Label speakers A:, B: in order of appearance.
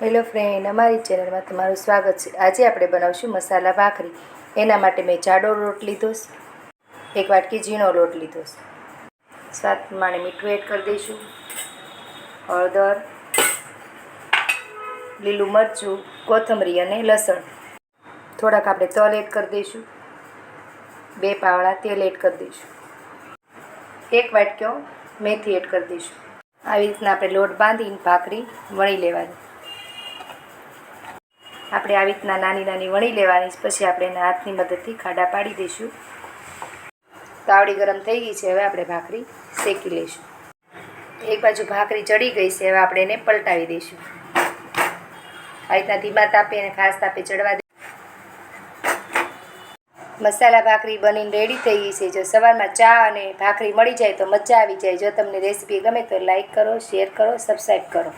A: Hello friend, અમારી ચેનલમાં તમારું સ્વાગત છે। આજે આપણે બનાવશું મસાલા ભાખરી। એના માટે મેં જાડો લોટ લીધો છે, એક વાટકી ઝીણો લોટ લીધો છે। સ્વાદ પ્રમાણે મીઠું એડ કરી દઈશું, હળદર, લીલું મરચું, કોથમરી અને લસણ। થોડાક આપણે તલ એડ કરી દઈશું, 2 પાવડા તેલ એડ કરી દઈશું, 1 વાટકો મેથી એડ કરી દઈશું। આવી રીતના આપણે લોટ બાંધીને ભાખરી વણી લેવાની। આપણે આવી રીતના નાની નાની વણી લેવાની, પછી આપણે એના હાથની મદદથી ખાડા પાડી દઈશું। તાવડી ગરમ થઈ ગઈ છે, હવે આપણે ભાખરી શેકી લઈશું। એક બાજુ ભાખરી ચડી ગઈ છે, હવે આપણે એને પલટાવી દઈશું। આ રીતના ધીમા તાપે અને ફાસ્ટ તાપે ચડવા દે। મસાલા ભાખરી બનીને રેડી થઈ ગઈ છે। જો સવારમાં ચા અને ભાખરી મળી જાય તો મજા આવી જાય। જો તમને રેસીપી ગમે તો લાઈક કરો, શેર કરો, સબસ્ક્રાઈબ કરો।